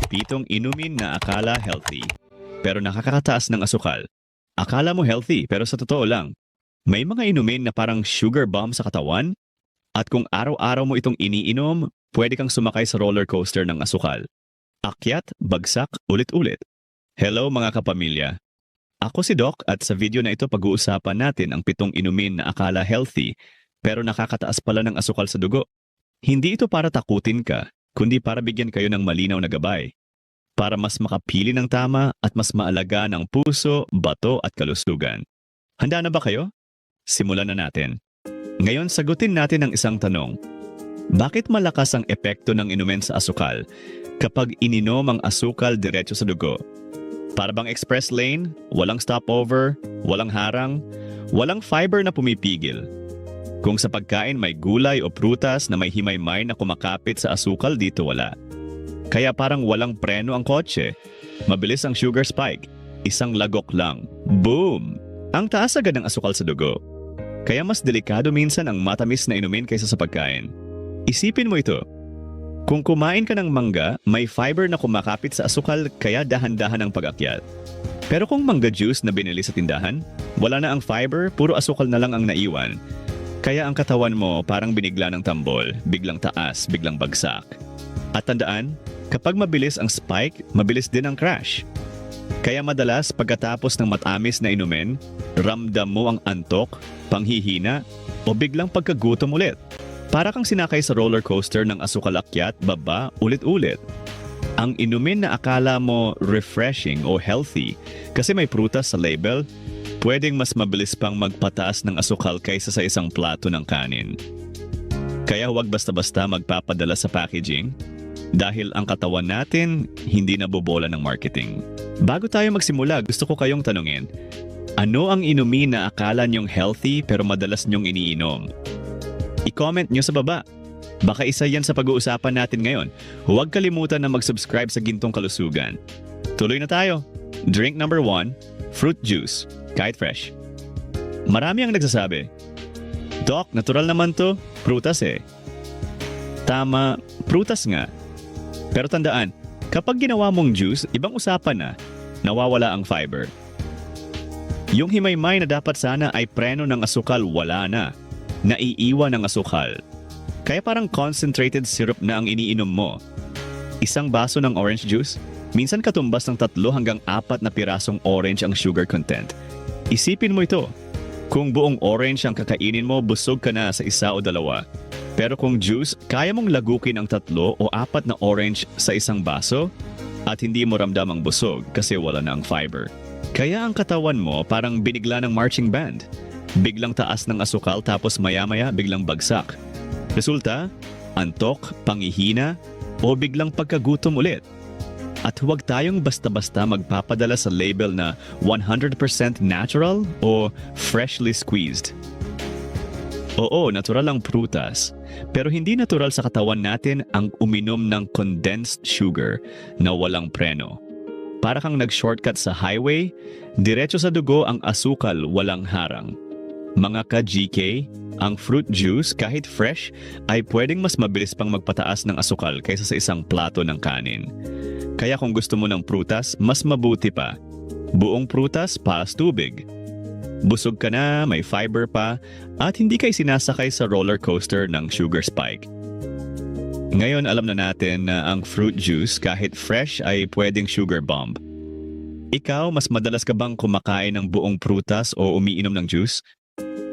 pitong inumin na akala healthy, pero nakakataas ng asukal. Akala mo healthy, pero sa totoo lang, may mga inumin na parang sugar bomb sa katawan, at kung araw-araw mo itong iniinom, pwede kang sumakay sa roller coaster ng asukal. Akyat, bagsak, ulit-ulit. Hello mga kapamilya. Ako si Doc at sa video na ito pag-uusapan natin ang pitong inumin na akala healthy, pero nakakataas pala ng asukal sa dugo. Hindi ito para takutin ka, kundi para bigyan kayo ng malinaw na gabay. Para mas makapili ng tama at mas maalagaan ang puso, bato at kalusugan. Handa na ba kayo? Simulan na natin. Ngayon sagutin natin ang isang tanong. Bakit malakas ang epekto ng inumin sa asukal kapag ininom ang asukal diretso sa dugo? Para bang express lane, walang stopover, walang harang, walang fiber na pumipigil. Kung sa pagkain may gulay o prutas na may himay-may na kumakapit sa asukal, dito wala. Kaya parang walang preno ang kotse. Mabilis ang sugar spike. Isang lagok lang. Boom! Ang taas agad ng asukal sa dugo. Kaya mas delikado minsan ang matamis na inumin kaysa sa pagkain. Isipin mo ito. Kung kumain ka ng mangga, may fiber na kumakapit sa asukal kaya dahan-dahan ang pag-akyat. Pero kung mangga juice na binili sa tindahan, wala na ang fiber, puro asukal na lang ang naiwan. Kaya ang katawan mo parang binigla ng tambol, biglang taas, biglang bagsak. At tandaan, kapag mabilis ang spike, mabilis din ang crash. Kaya madalas pagkatapos ng matamis na inumin, ramdam mo ang antok, panghihina, o biglang pagkagutom ulit. Para kang sinakay sa roller coaster ng asukal akyat, baba, ulit-ulit. Ang inumin na akala mo refreshing o healthy kasi may prutas sa label, pwedeng mas mabilis pang magpataas ng asukal kaysa sa isang plato ng kanin. Kaya huwag basta-basta magpapadala sa packaging dahil ang katawan natin hindi nabobola ng marketing. Bago tayo magsimula, gusto ko kayong tanungin, ano ang inumin na akala nyong healthy pero madalas nyong iniinom? I-comment nyo sa baba. Baka isa yan sa pag-uusapan natin ngayon. Huwag kalimutan na mag-subscribe sa Gintong Kalusugan. Tuloy na tayo. Drink number 1, fruit juice. Kahit fresh. Marami ang nagsasabi, Doc, natural naman to, prutas eh. Tama, prutas nga. Pero tandaan, kapag ginawa mong juice, ibang usapan na, nawawala ang fiber. Yung himay-may na dapat sana ay preno ng asukal, wala na. Naiiwan ang asukal. Kaya parang concentrated syrup na ang iniinom mo. Isang baso ng orange juice, minsan katumbas ng 3 hanggang 4 na pirasong orange ang sugar content. Isipin mo ito. Kung buong orange ang kakainin mo, busog ka na sa 1 o 2. Pero kung juice, kaya mong lagukin ang 3 o 4 na orange sa isang baso at hindi mo ramdam ang busog kasi wala na ang fiber. Kaya ang katawan mo parang binigla ng marching band. Biglang taas ng asukal tapos maya-maya biglang bagsak. Resulta, antok, panghihina o biglang pagkagutom ulit. At huwag tayong basta-basta magpapadala sa label na 100% natural o freshly squeezed. Oo, natural ang prutas. Pero hindi natural sa katawan natin ang uminom ng condensed sugar na walang preno. Para kang nag-shortcut sa highway, diretso sa dugo ang asukal, walang harang. Mga ka-GK, ang fruit juice kahit fresh ay pwedeng mas mabilis pang magpataas ng asukal kaysa sa isang plato ng kanin. Kaya kung gusto mo ng prutas, mas mabuti pa. Buong prutas, paas tubig. Busog ka na, may fiber pa, at hindi kayo sinasakay sa roller coaster ng sugar spike. Ngayon alam na natin na ang fruit juice kahit fresh ay pwedeng sugar bomb. Ikaw, mas madalas ka bang kumakain ng buong prutas o umiinom ng juice?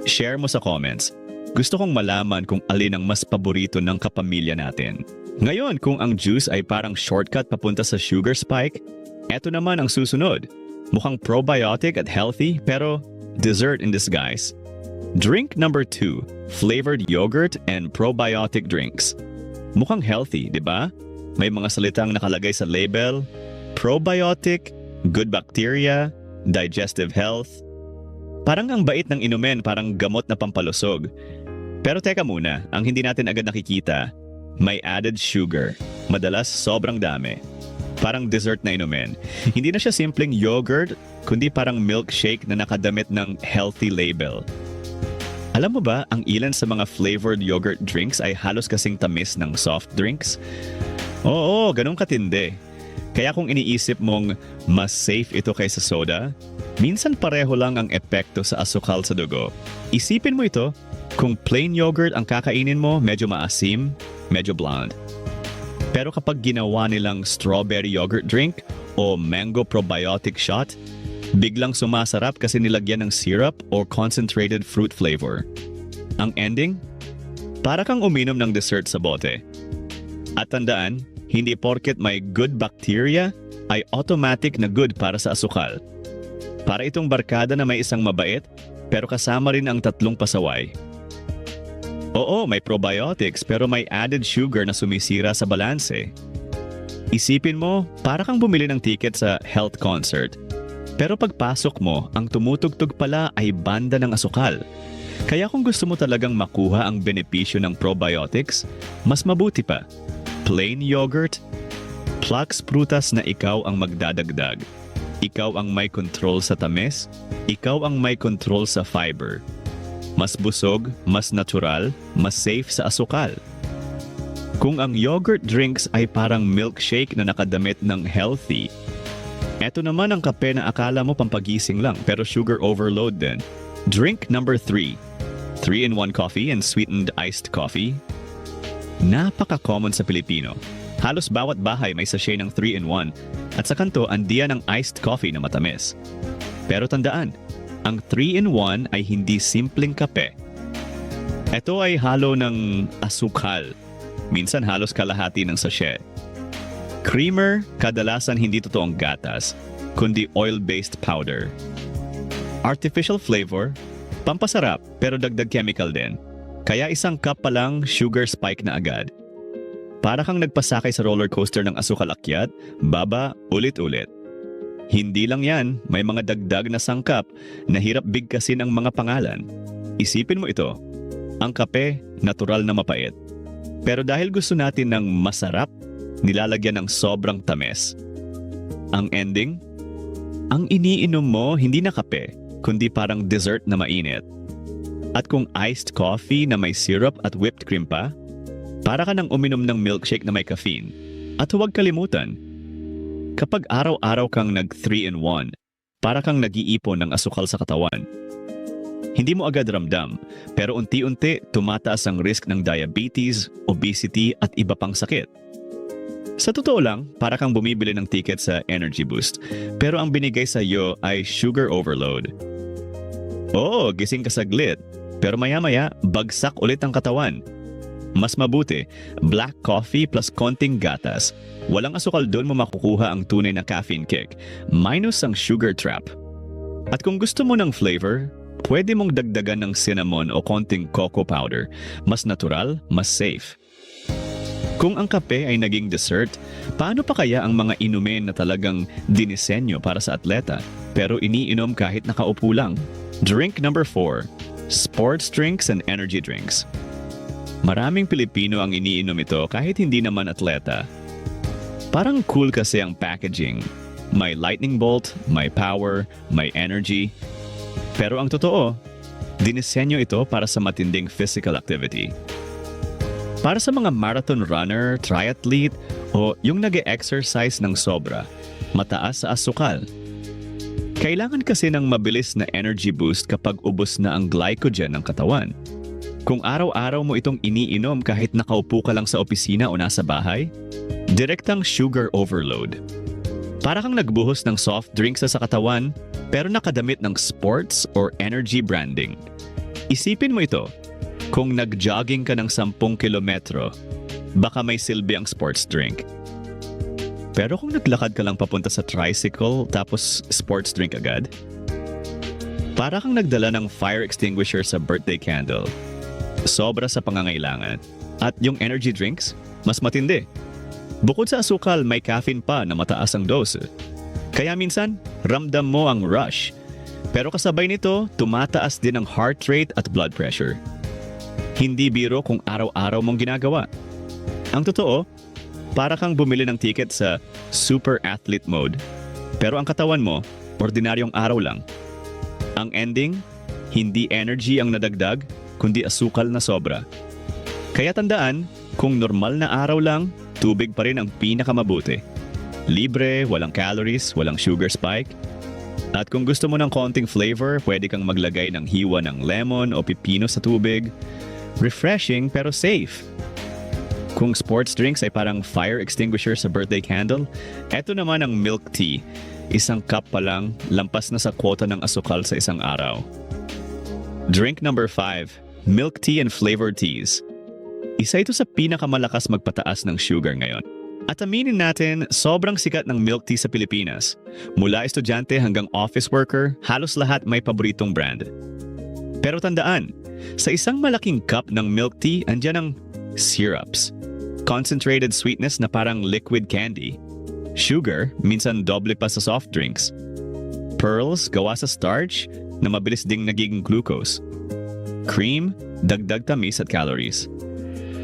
Share mo sa comments. Gusto kong malaman kung alin ang mas paborito ng kapamilya natin. Ngayon, kung ang juice ay parang shortcut papunta sa sugar spike, eto naman ang susunod. Mukhang probiotic at healthy pero dessert in disguise. Drink number 2, flavored yogurt and probiotic drinks. Mukhang healthy, di ba? May mga salitang nakalagay sa label, probiotic, good bacteria, digestive health. Parang ang bait ng inumin, parang gamot na pampalusog. Pero teka muna, ang hindi natin agad nakikita, may added sugar. Madalas sobrang dami. Parang dessert na inumin. Hindi na siya simpleng yogurt, kundi parang milkshake na nakadamit ng healthy label. Alam mo ba, ang ilan sa mga flavored yogurt drinks ay halos kasing tamis ng soft drinks? Oo, ganun katindi. Kaya kung iniisip mong mas safe ito kaysa soda, minsan pareho lang ang epekto sa asukal sa dugo. Isipin mo ito, kung plain yogurt ang kakainin mo, medyo maasim, medyo bland. Pero kapag ginawa nilang strawberry yogurt drink o mango probiotic shot, biglang sumasarap kasi nilagyan ng syrup or concentrated fruit flavor. Ang ending? Para kang uminom ng dessert sa bote. At tandaan, hindi porket may good bacteria ay automatic na good para sa asukal. Para itong barkada na may isang mabait, pero kasama rin ang tatlong pasaway. Oo, may probiotics pero may added sugar na sumisira sa balanse. Isipin mo, para kang bumili ng ticket sa health concert. Pero pagpasok mo, ang tumutugtog pala ay banda ng asukal. Kaya kung gusto mo talagang makuha ang benepisyo ng probiotics, mas mabuti pa. Plain yogurt, plus prutas na ikaw ang magdadagdag. Ikaw ang may control sa tamis, ikaw ang may control sa fiber. Mas busog, mas natural, mas safe sa asukal. Kung ang yogurt drinks ay parang milkshake na nakadamit ng healthy, eto naman ang kape na akala mo pampagising lang pero sugar overload din. Drink number 3. 3-in-1 coffee and sweetened iced coffee. Napaka-common sa Pilipino. Halos bawat bahay may sachet ng 3-in-1 at sa kanto andiyan ng iced coffee na matamis. Pero tandaan, ang 3-in-1 ay hindi simpleng kape. Ito ay halo ng asukal, minsan halos kalahati ng sachet. Creamer, kadalasan hindi totoong gatas, kundi oil-based powder. Artificial flavor, pampasarap pero dagdag chemical din. Kaya isang cup pa lang, sugar spike na agad. Para kang nagpasakay sa roller coaster ng asukal akyat, baba, ulit-ulit. Hindi lang yan, may mga dagdag na sangkap na hirap bigkasin ang mga pangalan. Isipin mo ito, ang kape, natural na mapait. Pero dahil gusto natin ng masarap, nilalagyan ng sobrang tamis. Ang ending? Ang iniinom mo hindi na kape, kundi parang dessert na mainit. At kung iced coffee na may syrup at whipped cream pa, para ka nang uminom ng milkshake na may caffeine. At huwag kalimutan, kapag araw-araw kang nag 3-in-1, para kang nag-iipon ng asukal sa katawan. Hindi mo agad ramdam, pero unti-unti tumataas ang risk ng diabetes, obesity at iba pang sakit. Sa totoo lang, para kang bumibili ng ticket sa Energy Boost, pero ang binigay sa iyo ay sugar overload. Oo, gising ka saglit, pero maya-maya, bagsak ulit ang katawan. Mas mabuti, black coffee plus konting gatas. Walang asukal doon mo makukuha ang tunay na caffeine kick, minus ang sugar trap. At kung gusto mo ng flavor, pwede mong dagdagan ng cinnamon o konting cocoa powder. Mas natural, mas safe. Kung ang kape ay naging dessert, paano pa kaya ang mga inumin na talagang dinisenyo para sa atleta, pero iniinom kahit nakaupo lang? Drink number 4. Sports drinks and energy drinks. Maraming Pilipino ang iniinom ito kahit hindi naman atleta. Parang cool kasi ang packaging. May lightning bolt, may power, may energy. Pero ang totoo, dinisenyo ito para sa matinding physical activity. Para sa mga marathon runner, triathlete, o yung nag-e-exercise ng sobra, mataas sa asukal. Kailangan kasi ng mabilis na energy boost kapag ubos na ang glycogen ng katawan. Kung araw-araw mo itong iniinom kahit nakaupo ka lang sa opisina o nasa bahay, direktang sugar overload. Para kang nagbuhos ng soft drinks sa katawan, pero nakadamit ng sports or energy branding. Isipin mo ito, kung nag-jogging ka ng 10 kilometro, baka may silbi ang sports drink. Pero kung naglakad ka lang papunta sa tricycle tapos sports drink agad, para kang nagdala ng fire extinguisher sa birthday candle. Sobra sa pangangailangan. At yung energy drinks, mas matindi. Bukod sa asukal, may caffeine pa na mataas ang dose. Kaya minsan, ramdam mo ang rush. Pero kasabay nito, tumataas din ang heart rate at blood pressure. Hindi biro kung araw-araw mong ginagawa. Ang totoo, para kang bumili ng ticket sa super athlete mode. Pero ang katawan mo, ordinaryong araw lang. Ang ending, hindi energy ang nadagdag, kundi asukal na sobra. Kaya tandaan, kung normal na araw lang, tubig pa rin ang pinakamabuti. Libre, walang calories, walang sugar spike. At kung gusto mo ng konting flavor, pwede kang maglagay ng hiwa ng lemon o pipino sa tubig. Refreshing pero safe. Kung sports drinks ay parang fire extinguisher sa birthday candle, eto naman ang milk tea. Isang cup pa lang, lampas na sa kwota ng asukal sa isang araw. Drink number 5, milk tea and flavored teas. Isa ito sa pinakamalakas magpataas ng sugar ngayon. At aminin natin, sobrang sikat ng milk tea sa Pilipinas. Mula estudyante hanggang office worker, halos lahat may paboritong brand. Pero tandaan, sa isang malaking cup ng milk tea, andyan ang syrups. Concentrated sweetness na parang liquid candy. Sugar, minsan doble pa sa soft drinks. Pearls, gawa sa starch, na mabilis ding nagiging glucose. Cream, dagdag tamis at calories.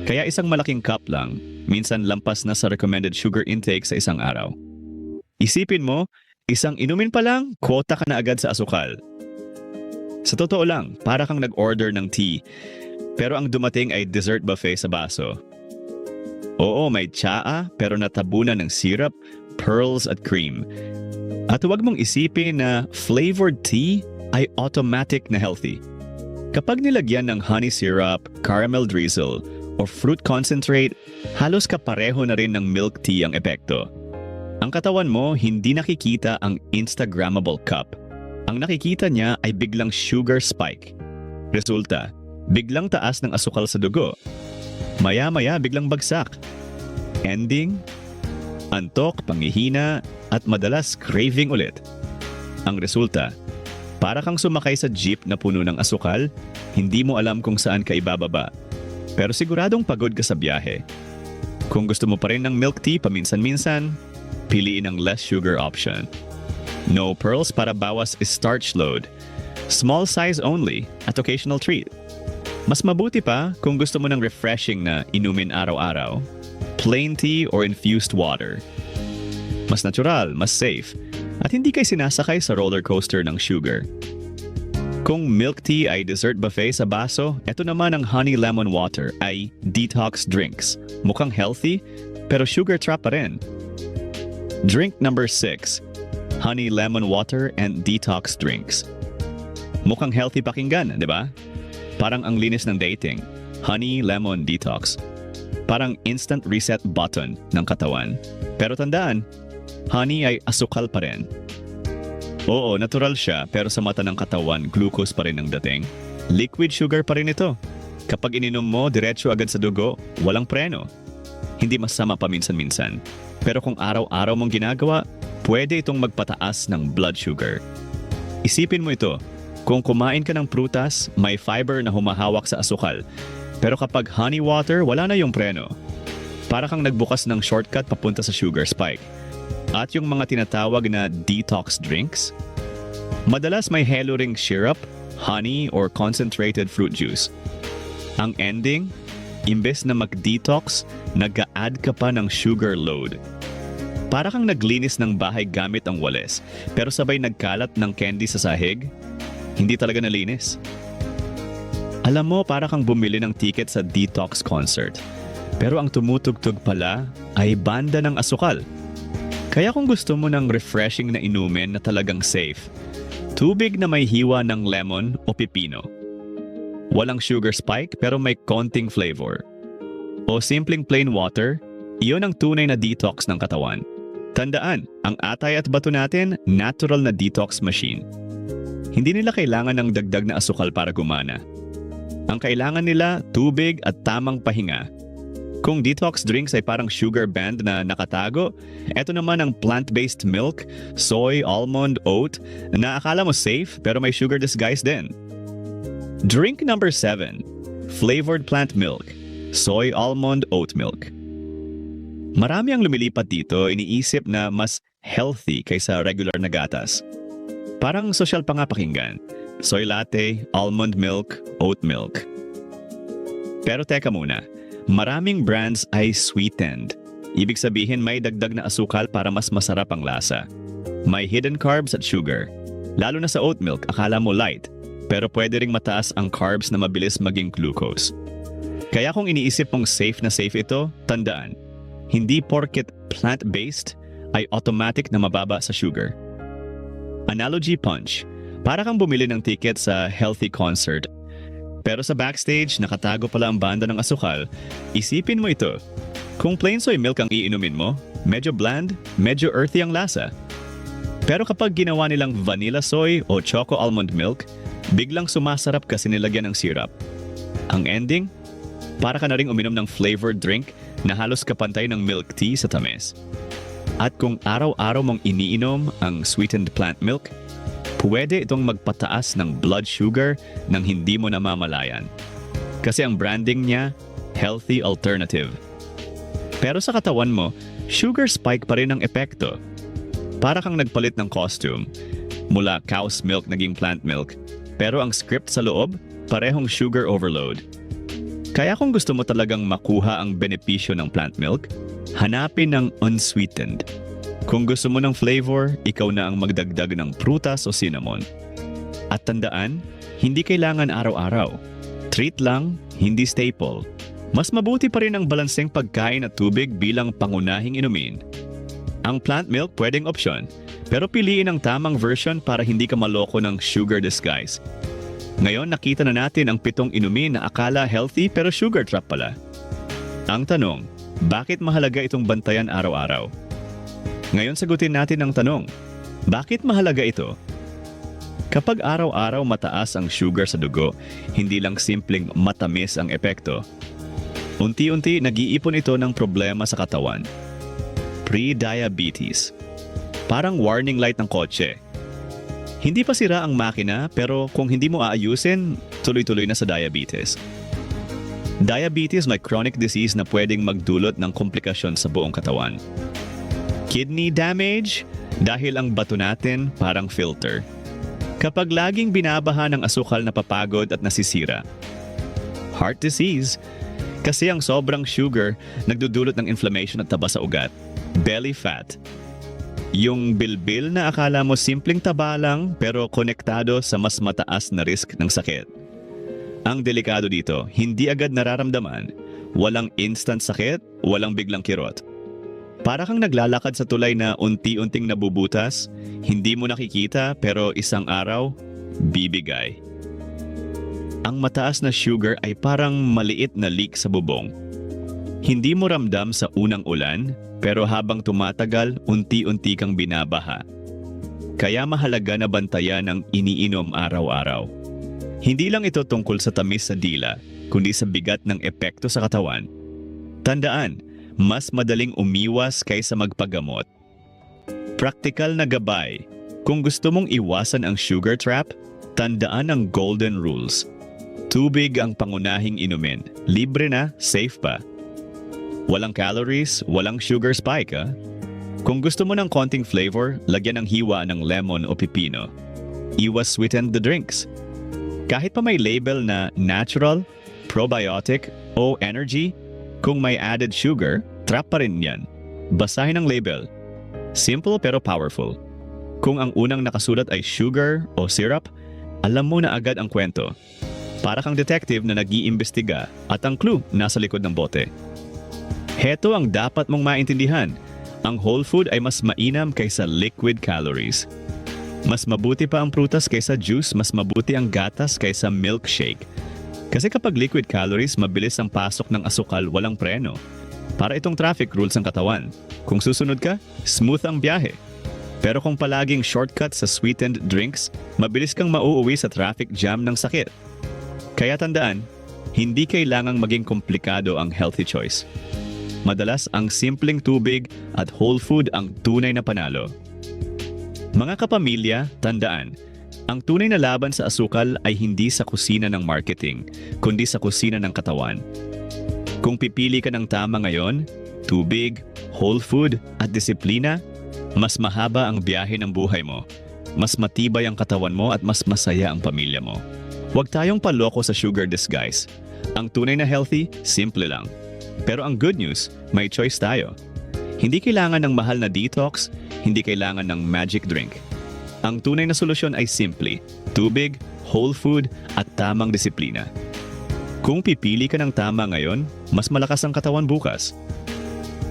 Kaya isang malaking cup lang, minsan lampas na sa recommended sugar intake sa isang araw. Isipin mo, isang inumin pa lang, kwota ka na agad sa asukal. Sa totoo lang, para kang nag-order ng tea, pero ang dumating ay dessert buffet sa baso. Oo, may tsaa, pero natabunan ng syrup, pearls at cream. At huwag mong isipin na flavored tea ay automatic na healthy. Kapag nilagyan ng honey syrup, caramel drizzle, o fruit concentrate, halos kapareho na rin ng milk tea ang epekto. Ang katawan mo hindi nakikita ang Instagrammable cup. Ang nakikita niya ay biglang sugar spike. Resulta, biglang taas ng asukal sa dugo. Maya-maya biglang bagsak. Ending, antok, panghihina, at madalas craving ulit. Ang resulta, para kang sumakay sa jeep na puno ng asukal, hindi mo alam kung saan ka ibababa. Pero siguradong pagod ka sa biyahe. Kung gusto mo pa rin ng milk tea paminsan-minsan, piliin ang less sugar option. No pearls para bawas starch load. Small size only at occasional treat. Mas mabuti pa kung gusto mo ng refreshing na inumin araw-araw. Plain tea or infused water. Mas natural, mas safe, at hindi kayo sinasakay sa roller coaster ng sugar. Kung milk tea ay dessert buffet sa baso, eto naman ang honey lemon water ay detox drinks. Mukhang healthy, pero sugar trap pa rin. Drink number 6, honey lemon water and detox drinks. Mukhang healthy pakinggan, di ba? Parang ang linis ng dating. Honey lemon detox. Parang instant reset button ng katawan. Pero tandaan, honey ay asukal pa rin. Oo, natural siya, pero sa mata ng katawan, glucose pa rin ang dating. Liquid sugar pa rin ito. Kapag ininom mo, diretso agad sa dugo, walang preno. Hindi masama paminsan-minsan. Pero kung araw-araw mong ginagawa, pwede itong magpataas ng blood sugar. Isipin mo ito, kung kumain ka ng prutas, may fiber na humahawak sa asukal. Pero kapag honey water, wala na yung preno. Para kang nagbukas ng shortcut papunta sa sugar spike. At yung mga tinatawag na detox drinks, madalas may halo ring syrup, honey, or concentrated fruit juice. Ang ending, imbes na mag-detox, nag-a-add ka pa ng sugar load. Para kang naglinis ng bahay gamit ang walis, pero sabay nagkalat ng candy sa sahig, hindi talaga nalinis. Alam mo, para kang bumili ng ticket sa detox concert, pero ang tumutugtog pala ay banda ng asukal. Kaya kung gusto mo ng refreshing na inumin na talagang safe, tubig na may hiwa ng lemon o pipino. Walang sugar spike pero may konting flavor. O simpleng plain water, iyon ang tunay na detox ng katawan. Tandaan, ang atay at bato natin, natural na detox machine. Hindi nila kailangan ng dagdag na asukal para gumana. Ang kailangan nila, tubig at tamang pahinga. Kung detox drinks ay parang sugar band na nakatago, eto naman ang plant-based milk, soy, almond, oat, na akala mo safe pero may sugar disguise din. Drink number 7, flavored plant milk, soy, almond, oat milk. Marami ang lumilipat dito, iniisip na mas healthy kaysa regular na gatas. Parang social pa nga pakinggan, soy latte, almond milk, oat milk. Pero teka muna, maraming brands ay sweetened. Ibig sabihin may dagdag na asukal para mas masarap ang lasa. May hidden carbs at sugar. Lalo na sa oat milk, akala mo light. Pero pwede ring mataas ang carbs na mabilis maging glucose. Kaya kung iniisip mong safe na safe ito, tandaan, hindi porket plant-based ay automatic na mababa sa sugar. Analogy punch. Para kang bumili ng ticket sa healthy concert. Pero sa backstage, nakatago pala ang banda ng asukal. Isipin mo ito. Kung plain soy milk ang iinumin mo, medyo bland, medyo earthy ang lasa. Pero kapag ginawa nilang vanilla soy o choco almond milk, biglang sumasarap kasi nilagyan ng syrup. Ang ending? Para ka na ring uminom ng flavored drink na halos kapantay ng milk tea sa tamis. At kung araw-araw mong iniinom ang sweetened plant milk, pwede itong magpataas ng blood sugar nang hindi mo namamalayan. Kasi ang branding niya, healthy alternative. Pero sa katawan mo, sugar spike pa rin ang epekto. Para kang nagpalit ng costume. Mula cow's milk naging plant milk. Pero ang script sa loob, parehong sugar overload. Kaya kung gusto mo talagang makuha ang benepisyo ng plant milk, hanapin ng unsweetened. Kung gusto mo ng flavor, ikaw na ang magdagdag ng prutas o cinnamon. At tandaan, hindi kailangan araw-araw. Treat lang, hindi staple. Mas mabuti pa rin ang balanseng pagkain at tubig bilang pangunahing inumin. Ang plant milk pwedeng opsyon, pero piliin ang tamang version para hindi ka maloko ng sugar disguise. Ngayon nakita na natin ang 7 inumin na akala healthy pero sugar trap pala. Ang tanong, bakit mahalaga itong bantayan araw-araw? Ngayon sagutin natin ang tanong, bakit mahalaga ito? Kapag araw-araw mataas ang sugar sa dugo, hindi lang simpleng matamis ang epekto. Unti-unti nag-iipon ito ng problema sa katawan. Pre-diabetes. Parang warning light ng kotse. Hindi pa sira ang makina pero kung hindi mo aayusin, tuloy-tuloy na sa diabetes. Diabetes may chronic disease na pwedeng magdulot ng komplikasyon sa buong katawan. Kidney damage dahil ang bato natin parang filter. Kapag laging binabaha ng asukal napapagod at nasisira. Heart disease kasi ang sobrang sugar nagdudulot ng inflammation at taba sa ugat. Belly fat. Yung bilbil na akala mo simpleng taba lang pero konektado sa mas mataas na risk ng sakit. Ang delikado dito, hindi agad nararamdaman. Walang instant sakit, walang biglang kirot. Para kang naglalakad sa tulay na unti-unting nabubutas, hindi mo nakikita pero isang araw, bibigay. Ang mataas na sugar ay parang maliit na leak sa bubong. Hindi mo ramdam sa unang ulan, pero habang tumatagal, unti-unti kang binabaha. Kaya mahalaga na bantayan ang iniinom araw-araw. Hindi lang ito tungkol sa tamis sa dila, kundi sa bigat ng epekto sa katawan. Tandaan, mas madaling umiwas kaysa magpagamot. Praktikal na gabay. Kung gusto mong iwasan ang sugar trap, tandaan ang golden rules. Tubig ang pangunahing inumin. Libre na, safe pa. Walang calories, walang sugar spike, ha? Kung gusto mo ng konting flavor, lagyan ng hiwa ng lemon o pipino. Iwas sweeten the drinks. Kahit pa may label na natural, probiotic, o energy, kung may added sugar, trap pa rin yan. Basahin ang label. Simple pero powerful. Kung ang unang nakasulat ay sugar o syrup, alam mo na agad ang kwento. Para kang detective na nag-iimbestiga at ang clue nasa likod ng bote. Heto ang dapat mong maintindihan. Ang whole food ay mas mainam kaysa liquid calories. Mas mabuti pa ang prutas kaysa juice, mas mabuti ang gatas kaysa milkshake. Kasi kapag liquid calories, mabilis ang pasok ng asukal, walang preno. Para itong traffic rules ng katawan. Kung susunod ka, smooth ang biyahe. Pero kung palaging shortcut sa sweetened drinks, mabilis kang mauuwi sa traffic jam ng sakit. Kaya tandaan, hindi kailangang maging komplikado ang healthy choice. Madalas ang simpleng tubig at whole food ang tunay na panalo. Mga kapamilya, tandaan, ang tunay na laban sa asukal ay hindi sa kusina ng marketing, kundi sa kusina ng katawan. Kung pipili ka ng tama ngayon, tubig, whole food at disiplina, mas mahaba ang biyahe ng buhay mo, mas matibay ang katawan mo at mas masaya ang pamilya mo. Huwag tayong paloko sa sugar disguise. Ang tunay na healthy, simple lang. Pero ang good news, may choice tayo. Hindi kailangan ng mahal na detox, hindi kailangan ng magic drink. Ang tunay na solusyon ay simple, tubig, whole food at tamang disiplina. Kung pipili ka ng tama ngayon, mas malakas ang katawan bukas.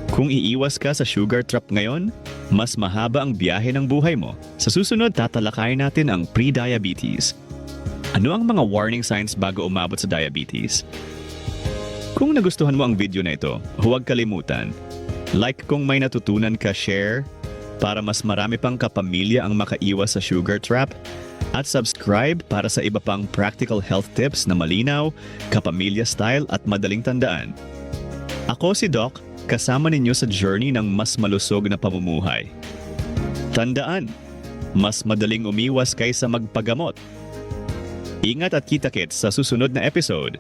Kung iiwas ka sa sugar trap ngayon, mas mahaba ang biyahe ng buhay mo. Sa susunod, tatalakayin natin ang pre-diabetes. Ano ang mga warning signs bago umabot sa diabetes? Kung nagustuhan mo ang video na ito, huwag kalimutan. Like kung may natutunan ka, share, para mas marami pang kapamilya ang makaiwas sa sugar trap, at subscribe para sa iba pang practical health tips na malinaw, kapamilya style at madaling tandaan. Ako si Doc, kasama ninyo sa journey ng mas malusog na pamumuhay. Tandaan, mas madaling umiwas kaysa magpagamot. Ingat at kita-kits sa susunod na episode.